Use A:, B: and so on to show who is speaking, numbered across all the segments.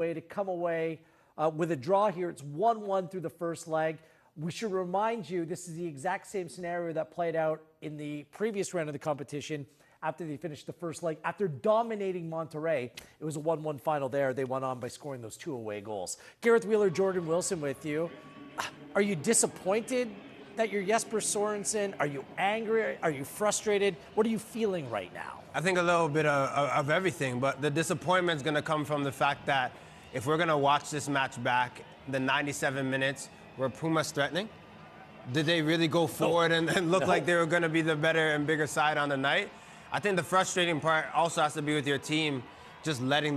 A: way to come away with a draw here. It's 1-1 through the first leg. We should remind you, this is the exact same scenario that played out in the previous round of the competition after they finished the first leg. After dominating Monterrey, it was a 1-1 final there. They went on by scoring those 2 away goals. Gareth Wheeler, Jordan Wilson with you. Are you disappointed that you're Jesper Sorensen? Are you angry? Are you frustrated? What are you feeling right now?
B: I think a little bit of everything, but the disappointment's going to come from the fact that if we're going to watch this match back, the 97 minutes, were Pumas threatening? Did they really go forward and look like they were going to be the better and bigger side on the night? I think the frustrating part also has to be with your team just letting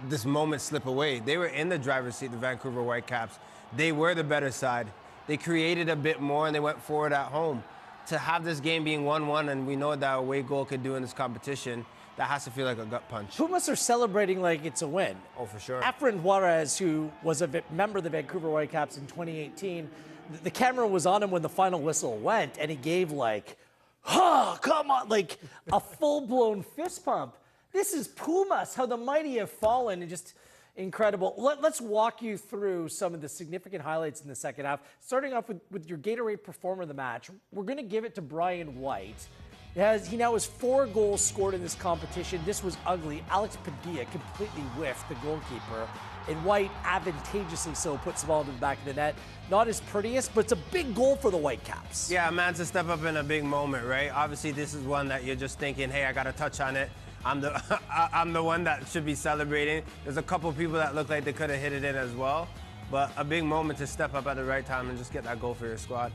B: this moment slip away. They were in the driver's seat, the Vancouver Whitecaps. They were the better side. They created a bit more and they went forward at home. To have this game being 1-1, and we know what that away goal could do in this competition, that has to feel like a gut punch.
A: Pumas are celebrating like it's a win.
B: Oh, for sure.
A: Efren Juarez, who was a member of the Vancouver Whitecaps in 2018, the camera was on him when the final whistle went, and he gave like, oh, come on, like a full-blown fist pump. This is Pumas, how the mighty have fallen, and just incredible. Let's walk you through some of the significant highlights in the second half, starting off with your Gatorade performer of the match. We're going to give it to Brian White. He now has 4 goals scored in this competition. This was ugly. Alex Padilla completely whiffed the goalkeeper, and White advantageously so puts the ball into the back of the net. Not as prettiest, but it's a big goal for the Whitecaps.
B: Yeah, man, to step up in a big moment, right? Obviously, this is one that you're just thinking, hey, I got to touch on it. I'm the one that should be celebrating. There's a couple people that look like they could have hit it in as well. But a big moment to step up at the right time and just get that goal for your squad.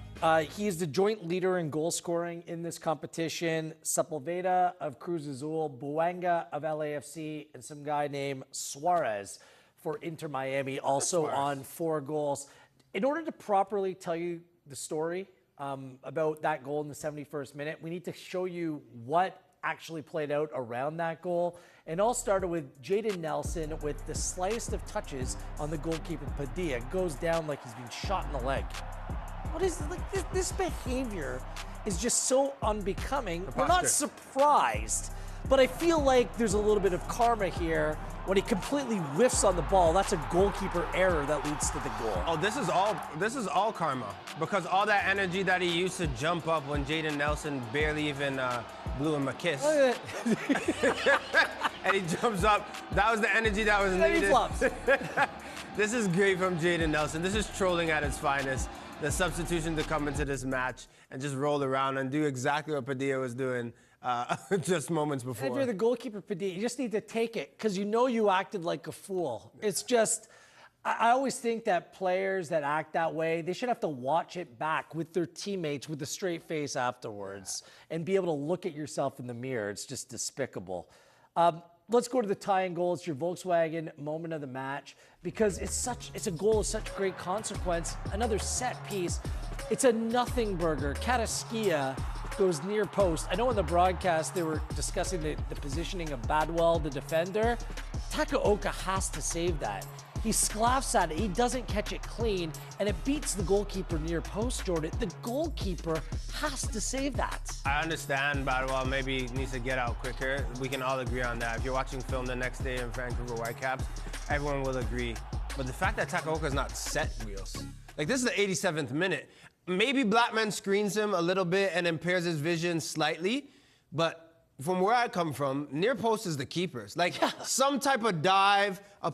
A: He is the joint leader in goal scoring in this competition. Sepulveda of Cruz Azul, Buanga of LAFC, and some guy named Suarez for Inter Miami, also on 4 goals. In order to properly tell you the story about that goal in the 71st minute, we need to show you what actually played out around that goal. And all started with Jaden Nelson with the slightest of touches on the goalkeeper Padilla. Goes down like he's been shot in the leg. What is like this behavior is just so unbecoming. We're not surprised, but I feel like there's a little bit of karma here. When he completely whiffs on the ball, that's a goalkeeper error that leads to the goal.
B: Oh, this is all karma, because all that energy that he used to jump up when Jaden Nelson barely even blew him a kiss. And he jumps up. That was the energy that was needed.
A: He flops.
B: This is great from Jaden Nelson. This is trolling at its finest. The substitution to come into this match and just roll around and do exactly what Padilla was doing just moments before.
A: If you're the goalkeeper, Padilla, you just need to take it because you know you acted like a fool. It's just, I always think that players that act that way, they should have to watch it back with their teammates with a straight face afterwards and be able to look at yourself in the mirror. It's just despicable. Let's go to the tying goal. It's your Volkswagen moment of the match because it's a goal of such great consequence. Another set piece. It's a nothing burger. Kataskia goes near post. I know in the broadcast they were discussing the positioning of Badwell, the defender. Takaoka has to save that. He sclaffs at it. He doesn't catch it clean, and it beats the goalkeeper near post, Jordan. The goalkeeper has to save that.
B: I understand Badwell maybe needs to get out quicker. We can all agree on that. If you're watching film the next day in Vancouver Whitecaps, everyone will agree. But the fact that Takaoka is not set wheels. Like, this is the 87th minute. Maybe Blackman screens him a little bit and impairs his vision slightly, but from where I come from, near post is the keepers. Like, some type of dive, a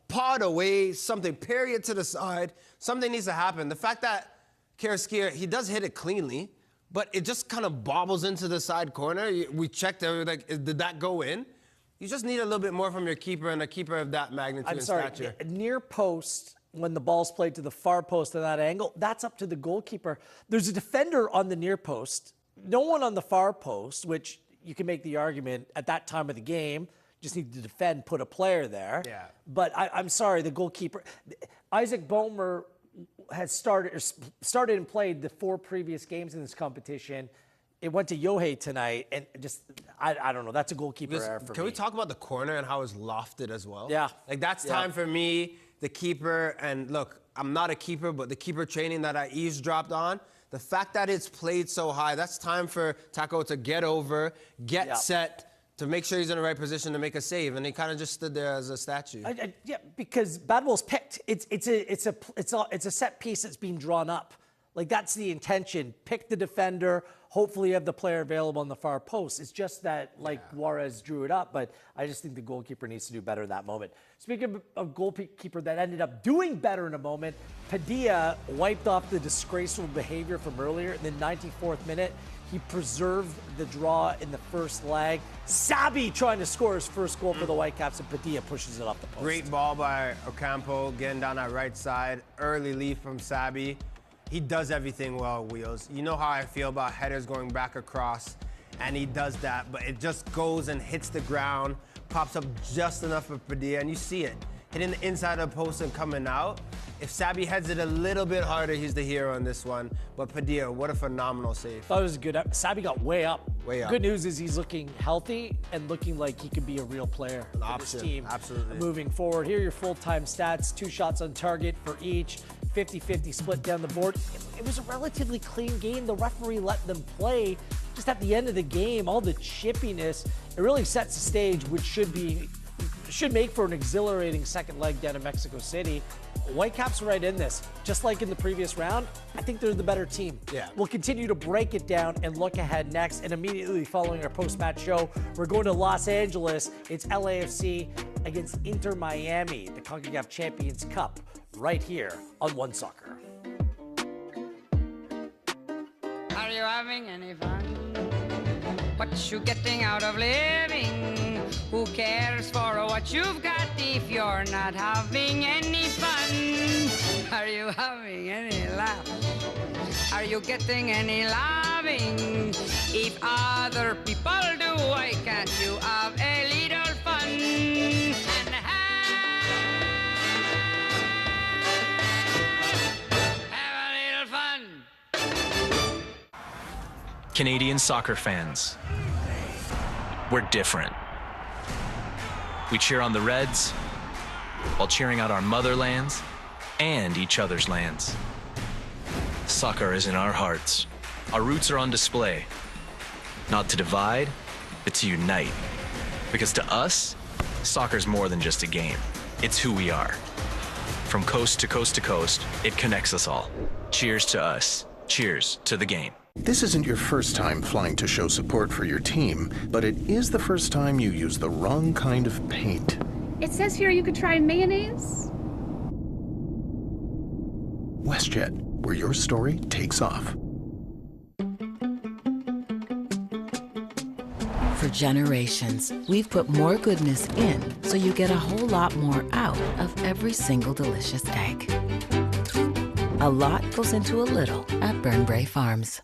B: pod away, something, parry it to the side, something needs to happen. The fact that Kataskia, he does hit it cleanly, but it just kind of bobbles into the side corner. We checked, like, did that go in? You just need a little bit more from your keeper, and a keeper of that magnitude and stature.
A: Near post, when the ball's played to the far post at that angle, that's up to the goalkeeper. There's a defender on the near post, no one on the far post, which you can make the argument at that time of the game, just need to defend, put a player there.
B: Yeah.
A: But I'm sorry, the goalkeeper, Isaac Boehmer has started and played the 4 previous games in this competition. It went to Yohei tonight, and just, I don't know, that's a goalkeeper error for me.
B: Can we talk about the corner and how it's lofted as well?
A: Yeah.
B: Like, that's time for me, the keeper, and look, I'm not a keeper, but the keeper training that I eavesdropped on, the fact that it's played so high, that's time for Taco to get over, get set, to make sure he's in the right position to make a save, and he kind of just stood there as a statue.
A: Yeah, because Badwell's picked. It's a set piece that's being drawn up. Like, that's the intention. Pick the defender. Hopefully you have the player available on the far post. It's just that, like, Juarez drew it up, but I just think the goalkeeper needs to do better in that moment. Speaking of goalkeeper that ended up doing better in a moment, Padilla wiped off the disgraceful behavior from earlier in the 94th minute. He preserved the draw in the first leg. Sabi trying to score his first goal for the Whitecaps, and Padilla pushes it off the post.
B: Great ball by Ocampo, getting down that right side. Early lead from Sabi. He does everything well, Wheels. You know how I feel about headers going back across, and he does that, but it just goes and hits the ground, pops up just enough for Padilla, and you see it. Hitting the inside of the post and coming out. If Sabi heads it a little bit harder, he's the hero in this one. But Padilla, what a phenomenal save.
A: That was good. Sabi got way up.
B: Way up.
A: Good news is he's looking healthy and looking like he could be a real player for this team.
B: Absolutely.
A: Moving forward, here are your full-time stats. 2 shots on target for each. 50-50 split down the board. It was a relatively clean game. The referee let them play. Just at the end of the game, all the chippiness, it really sets the stage, which should make for an exhilarating second leg down in Mexico City. Whitecaps are right in this. Just like in the previous round, I think they're the better team.
B: Yeah.
A: We'll continue to break it down and look ahead next. And immediately following our post-match show, we're going to Los Angeles. It's LAFC against Inter Miami, the Concacaf Champions Cup, right here on One Soccer.
C: Are you having any fun? What you getting out of living? Who cares for what you've got if you're not having any fun? Are you having any laugh? Are you getting any loving? If other people do, why can't you have a little fun? And have a little fun.
D: Canadian soccer fans, we're different. We cheer on the Reds while cheering out our motherlands and each other's lands. Soccer is in our hearts. Our roots are on display. Not to divide, but to unite. Because to us, soccer's more than just a game. It's who we are. From coast to coast to coast, it connects us all. Cheers to us. Cheers to the game.
E: This isn't your first time flying to show support for your team, but it is the first time you use the wrong kind of paint.
F: It says here you could try mayonnaise.
E: WestJet, where your story takes off.
G: For generations, we've put more goodness in so you get a whole lot more out of every single delicious egg. A lot goes into a little at Burnbrae Farms.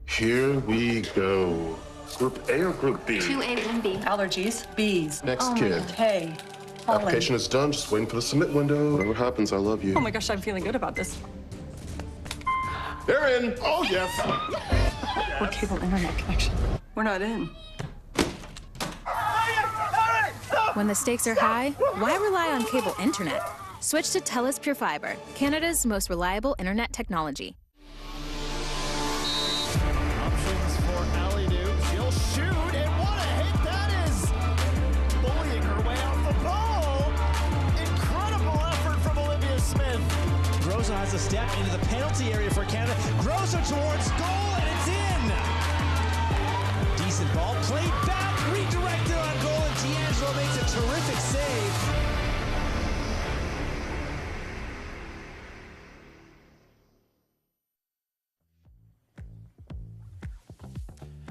H: Here we go. Group A or Group B?
F: 2A, 1B.
I: Allergies, B's.
H: Next kid.
I: Hey, pollen.
H: Application is done. Just waiting for the submit window. Whatever happens, I love you.
I: Oh my gosh, I'm feeling good about this.
H: They're in. Oh, yes.
I: We're cable internet connection. We're not in.
J: When the stakes are high, why rely on cable internet? Switch to TELUS Pure Fiber, Canada's most reliable internet technology.
K: Options for Ellie Dukes. She'll shoot, and what a hit that is! Bullying her way off the ball. Incredible effort from Olivia Smith. Grosso has a step into the penalty area for Canada. Grosso towards goal, and it's in. Decent ball played back, redirected on goal, and D'Angelo makes a terrific save.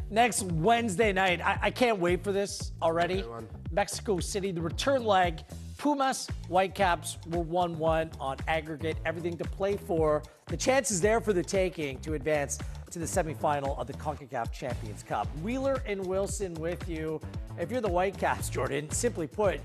A: Next Wednesday night, I can't wait for this already. Mexico City, the return leg. Pumas, Whitecaps were 1-1 on aggregate. Everything to play for. The chance is there for the taking to advance to the semifinal of the Concacaf Champions Cup. Wheeler and Wilson with you. If you're the Whitecaps, Jordan, simply put,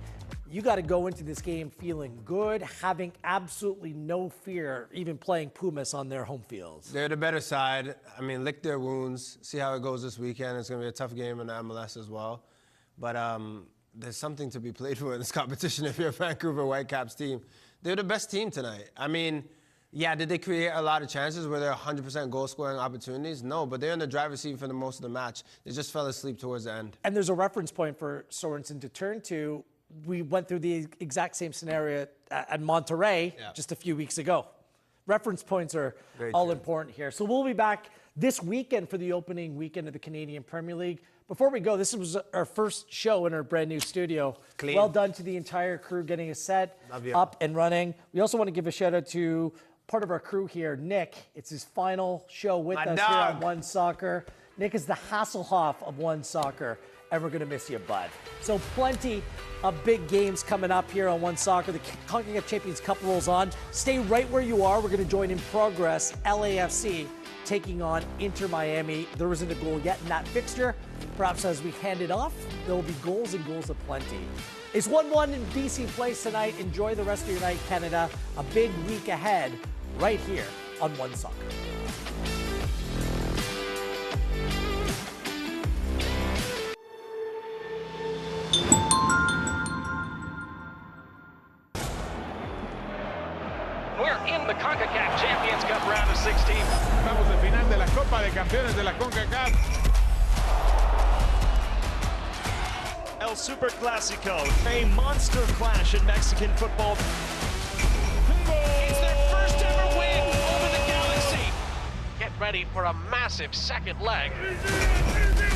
A: you got to go into this game feeling good, having absolutely no fear, even playing Pumas on their home fields.
B: They're the better side. I mean, lick their wounds, see how it goes this weekend. It's going to be a tough game in the MLS as well. But there's something to be played for in this competition if you're a Vancouver Whitecaps team. They're the best team tonight. I mean, yeah, did they create a lot of chances? Were there 100% goal-scoring opportunities? No, but they're in the driver's seat for the most of the match. They just fell asleep towards the end.
A: And there's a reference point for Sorensen to turn to. We went through the exact same scenario at Monterrey just a few weeks ago. Reference points are all important here. So we'll be back this weekend for the opening weekend of the Canadian Premier League. Before we go, this was our first show in our brand new studio.
B: Clean.
A: Well done to the entire crew getting us set up and running. We also want to give a shout out to part of our crew here, Nick. It's his final show with us here on One Soccer. Nick is the Hasselhoff of One Soccer, and we're going to miss you, bud. So plenty of big games coming up here on One Soccer. The Concacaf Champions Cup rolls on. Stay right where you are. We're going to join in progress LAFC taking on Inter Miami. There isn't a goal yet in that fixture. Perhaps as we hand it off, there will be goals and goals aplenty. It's 1-1 in BC Place tonight. Enjoy the rest of your night, Canada. A big week ahead right here on One Soccer.
L: We're in the Concacaf Champions Cup round of 16.
M: Vamos al final de la Copa de Campeones de la Concacaf.
K: El Super Clásico, a monster clash in Mexican football.
L: It's their first ever win over the Galaxy. Get ready for a massive second leg.